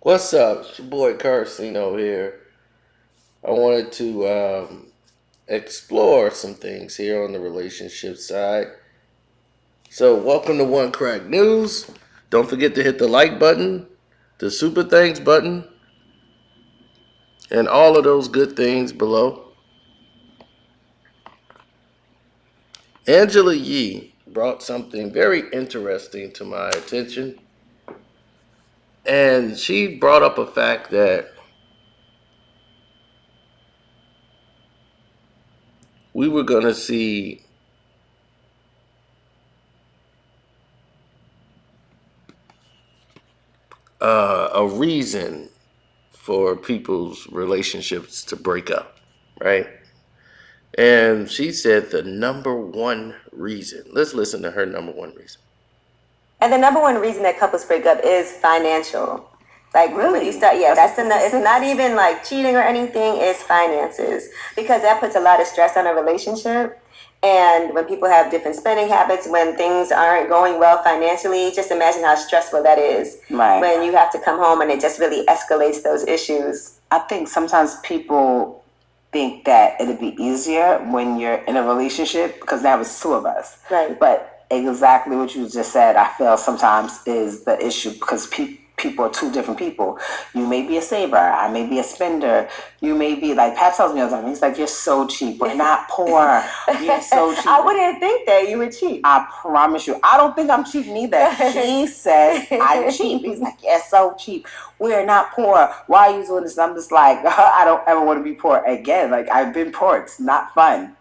What's up? It's your boy Carcino here. I wanted to explore some things here on the relationship side. So, welcome to One Crack News. Don't forget to hit the like button, the super thanks button, and all of those good things below. Angela Yee brought something very interesting to my attention, and she brought up a fact that we were going to see a reason for people's relationships to break up, right? And she said the number one reason. Let's listen to her number one reason. And the number one reason that couples break up is financial. Like really, you start, yeah, it's not even like cheating or anything. It's finances because that puts a lot of stress on a relationship. And when people have different spending habits, when things aren't going well financially, just imagine how stressful that is. Right. When you have to come home and it just really escalates those issues. I think sometimes people think that it'd be easier when you're in a relationship because now it's two of us. Right. But exactly what you just said, I feel sometimes is the issue because people are two different people. You may be a saver, I may be a spender. You may be like Pat tells me all the time. He's like, "You're so cheap. We're not poor. You're so cheap." I wouldn't think that you were cheap. I promise you. I don't think I'm cheap neither. He says I'm cheap. He's like, "You're so cheap. We're not poor. Why are you doing this?" And I'm just like, I don't ever want to be poor again. Like, I've been poor. It's not fun.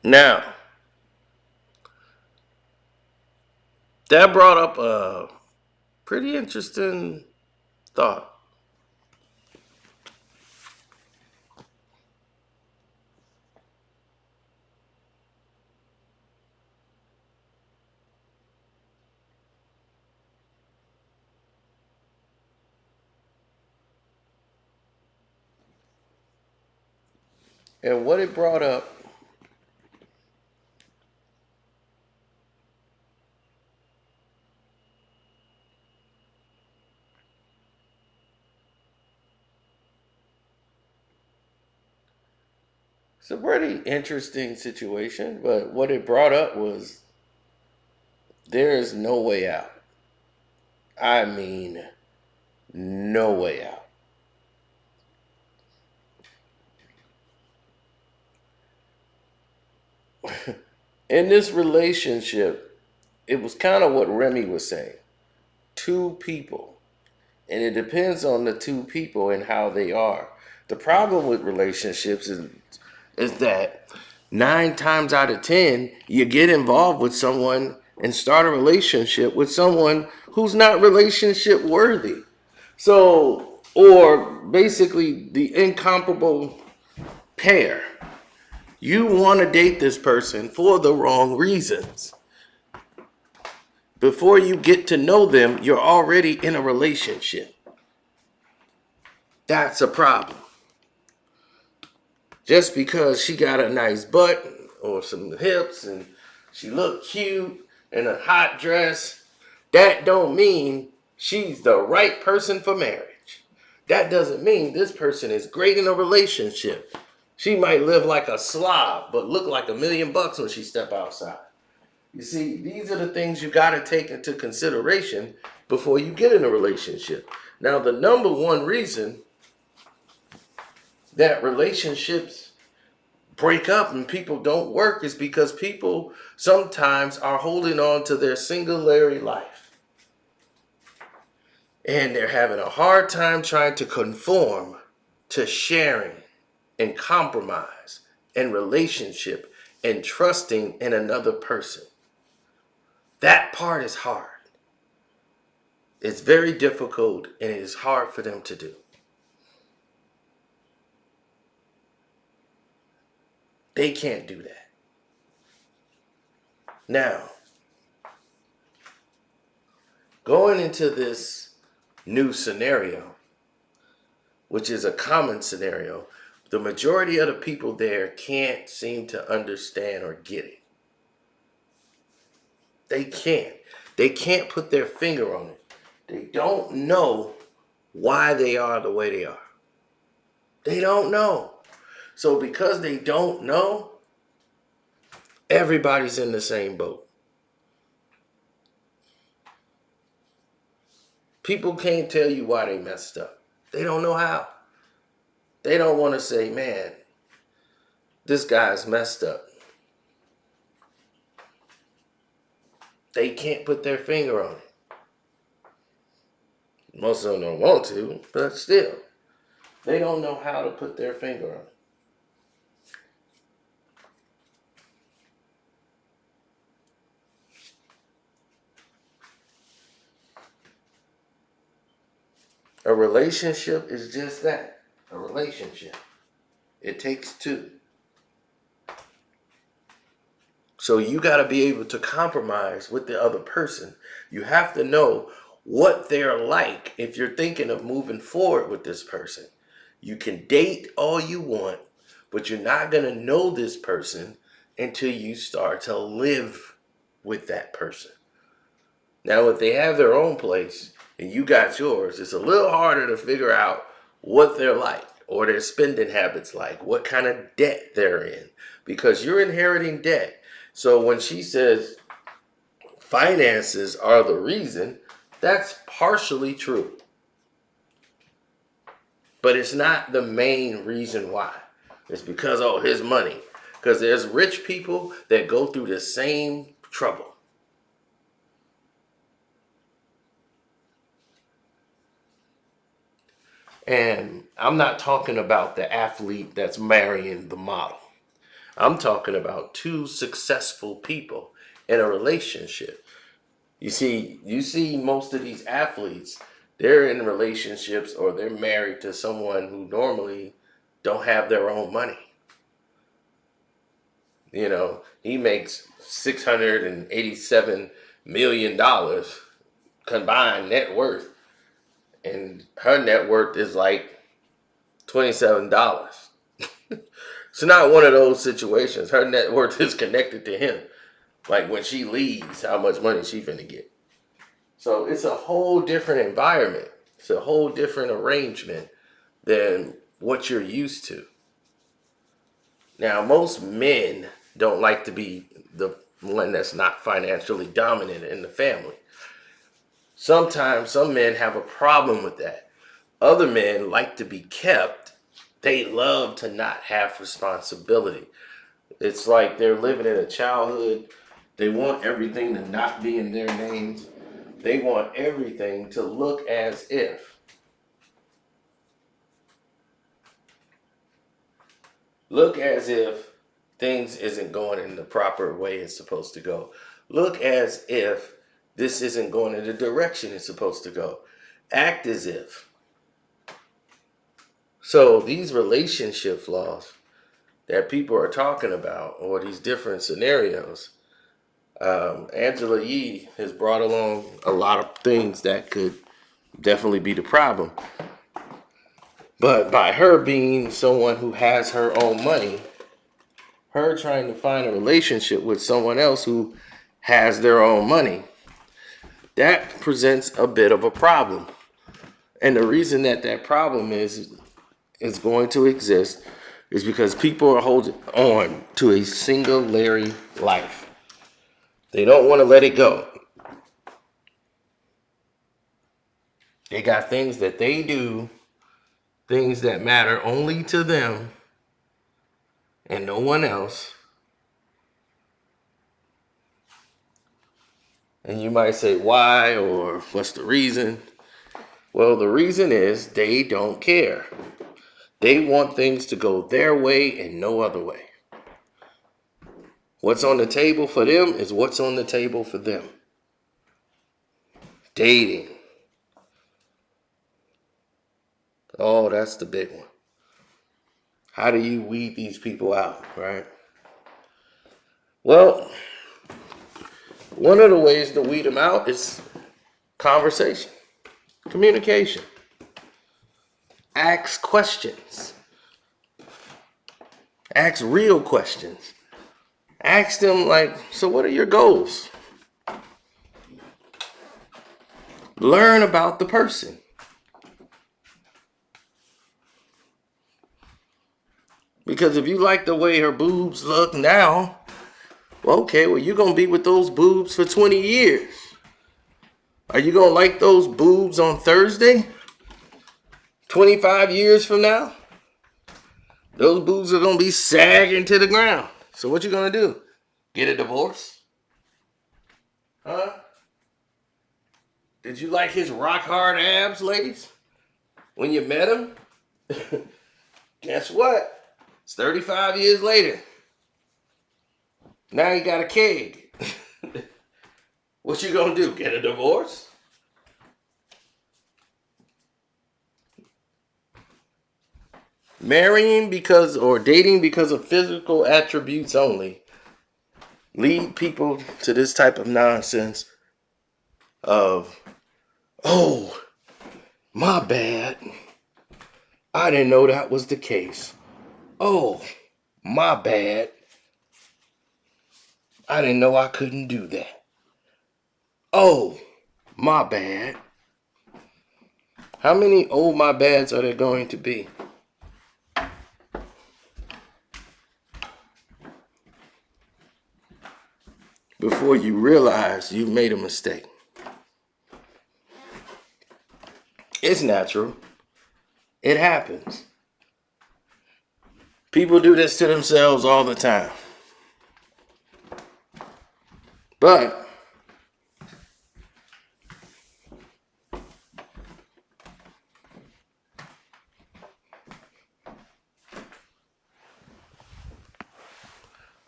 Now, that brought up a pretty interesting thought. And what it brought up it's a pretty interesting situation, but what it brought up was there is no way out. I mean, no way out. In this relationship, it was kind of what Remy was saying. Two people. And it depends on the two people and how they are. The problem with relationships is that 9 times out of 10, you get involved with someone and start a relationship with someone who's not relationship worthy. So, or basically the incomparable pair. You want to date this person for the wrong reasons. Before you get to know them, you're already in a relationship. That's a problem. Just because she got a nice butt or some hips and she look cute in a hot dress, that don't mean she's the right person for marriage. That doesn't mean this person is great in a relationship. She might live like a slob, but look like $1,000,000 when she step outside. You see, these are the things you got to take into consideration before you get in a relationship. Now, the number one reason that relationships break up and people don't work is because people sometimes are holding on to their singularity life. And they're having a hard time trying to conform to sharing and compromise and relationship and trusting in another person. That part is hard. It's very difficult and it is hard for them to do. They can't do that. Now, going into this new scenario, which is a common scenario, the majority of the people there can't seem to understand or get it. They can't. They can't put their finger on it. They don't know why they are the way they are. They don't know. So because they don't know, everybody's in the same boat. People can't tell you why they messed up. They don't know how. They don't want to say, man, this guy's messed up. They can't put their finger on it. Most of them don't want to, but still, they don't know how to put their finger on it. A relationship is just that, a relationship. It takes two. So you got to be able to compromise with the other person. You have to know what they're like if you're thinking of moving forward with this person. You can date all you want, but you're not going to know this person until you start to live with that person. Now, if they have their own place and you got yours, it's a little harder to figure out what they're like or their spending habits like, what kind of debt they're in, because you're inheriting debt. So when she says finances are the reason, that's partially true. But it's not the main reason why. It's because, oh, his money. Because there's rich people that go through the same trouble. And I'm not talking about the athlete that's marrying the model. I'm talking about two successful people in a relationship. You see most of these athletes, they're in relationships or they're married to someone who normally don't have their own money. You know, he makes $687 million combined net worth, and her net worth is like $27. It's not one of those situations. Her net worth is connected to him. Like when she leaves, how much money she finna get. So it's a whole different environment. It's a whole different arrangement than what you're used to. Now, most men don't like to be the one that's not financially dominant in the family. Sometimes some men have a problem with that. Other men like to be kept. They love to not have responsibility. It's like they're living in a childhood. They want everything to not be in their names. They want everything to look as if. Look as if things isn't going in the proper way it's supposed to go. Look as if this isn't going in the direction it's supposed to go. Act as if. So these relationship flaws that people are talking about, or these different scenarios, Angela Yee has brought along a lot of things that could definitely be the problem. But by her being someone who has her own money, her trying to find a relationship with someone else who has their own money, that presents a bit of a problem. And the reason that problem is going to exist is because people are holding on to a singularity life. They don't want to let it go. They got things that they do, things that matter only to them and no one else. And you might say, why, or what's the reason? Well, the reason is they don't care. They want things to go their way and no other way. What's on the table for them is what's on the table for them. Dating. Oh, that's the big one. How do you weed these people out, right? Well, one of the ways to weed them out is conversation, communication. Ask questions. Ask real questions. Ask them like, so what are your goals? Learn about the person. Because if you like the way her boobs look now, well, okay, well, you're going to be with those boobs for 20 years. Are you going to like those boobs on Thursday? 25 years from now? Those boobs are going to be sagging to the ground. So what you going to do? Get a divorce? Huh? Did you like his rock hard abs, ladies? When you met him? Guess what? It's 35 years later. Now he got a keg. What you gonna do? Get a divorce? Marrying because or dating because of physical attributes only lead people to this type of nonsense of, oh, my bad. I didn't know that was the case. Oh, my bad. I didn't know I couldn't do that. Oh, my bad. How many oh my bads are there going to be? Before you realize you've made a mistake. It's natural. It happens. People do this to themselves all the time. But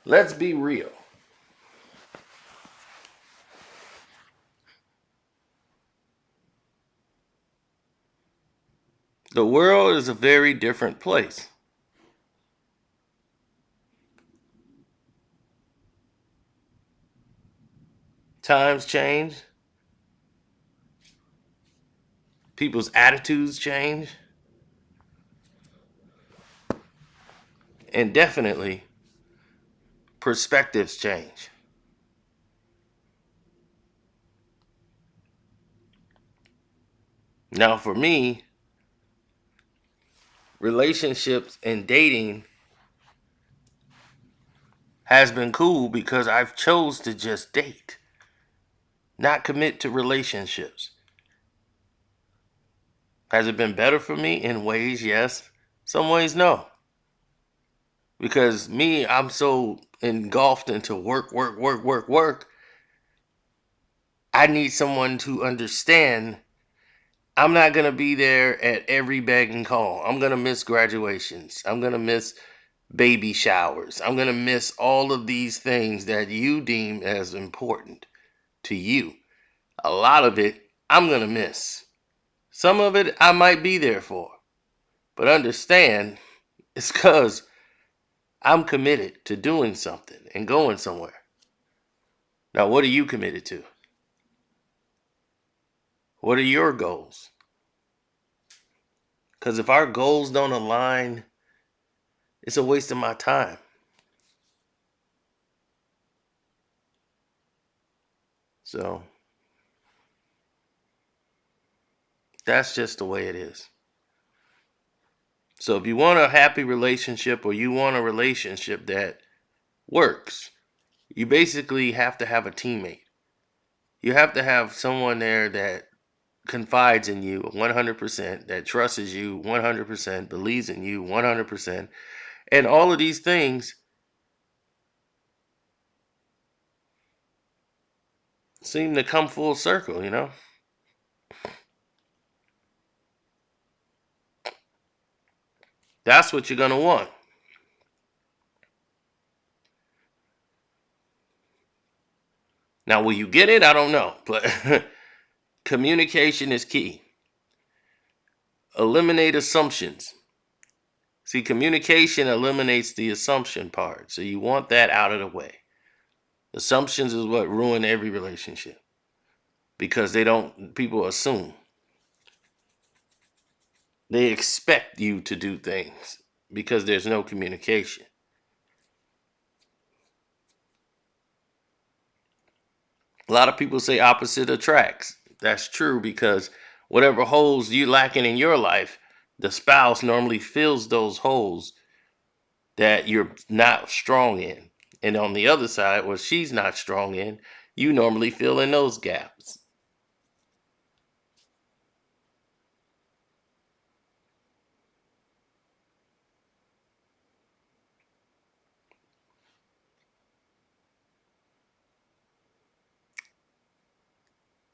let's be real. The world is a very different place. Times change. People's attitudes change. And definitely, perspectives change. Now, for me, relationships and dating has been cool because I've chose to just date, not commit to relationships. Has it been better for me? In ways, yes. Some ways, no. Because me, I'm so engulfed into work, work, work, work, work. I need someone to understand I'm not going to be there at every beg and call. I'm going to miss graduations. I'm going to miss baby showers. I'm going to miss all of these things that you deem as important to you. A lot of it, I'm going to miss. Some of it, I might be there for. But understand, it's because I'm committed to doing something and going somewhere. Now, what are you committed to? What are your goals? Because if our goals don't align, it's a waste of my time. So, that's just the way it is. So, if you want a happy relationship or you want a relationship that works, you basically have to have a teammate. You have to have someone there that confides in you 100%, that trusts you 100%, believes in you 100%. And all of these things seem to come full circle, you know? That's what you're going to want. Now, will you get it? I don't know. But communication is key. Eliminate assumptions. See, communication eliminates the assumption part. So you want that out of the way. Assumptions is what ruin every relationship. Because people assume. They expect you to do things because there's no communication. A lot of people say opposite attracts. That's true, because whatever holes you lacking in your life, the spouse normally fills those holes that you're not strong in. And on the other side, what she's not strong in, you normally fill in those gaps.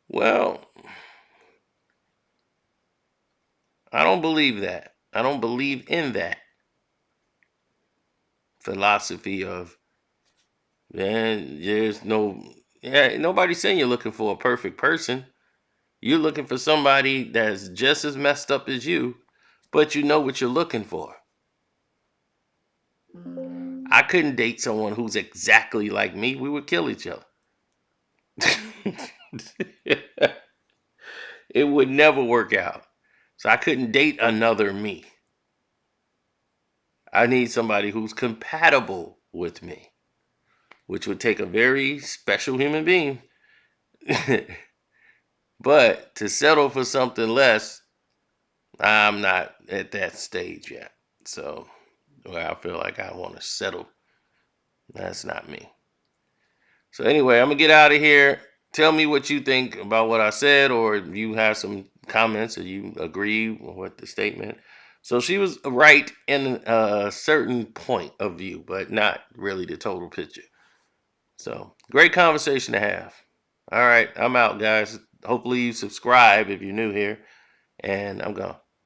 Well, I don't believe that. I don't believe in that philosophy of, man, there's no, yeah, nobody's saying you're looking for a perfect person. You're looking for somebody that's just as messed up as you, but you know what you're looking for. I couldn't date someone who's exactly like me. We would kill each other. It would never work out. So I couldn't date another me. I need somebody who's compatible with me, which would take a very special human being. But to settle for something less, I'm not at that stage yet. So where I feel like I want to settle, that's not me. So anyway, I'm gonna get out of here. Tell me what you think about what I said, or if you have some comments, or you agree with the statement. So she was right in a certain point of view, but not really the total picture. So great conversation to have. All right, I'm out, guys. Hopefully you subscribe if you're new here, and I'm gone.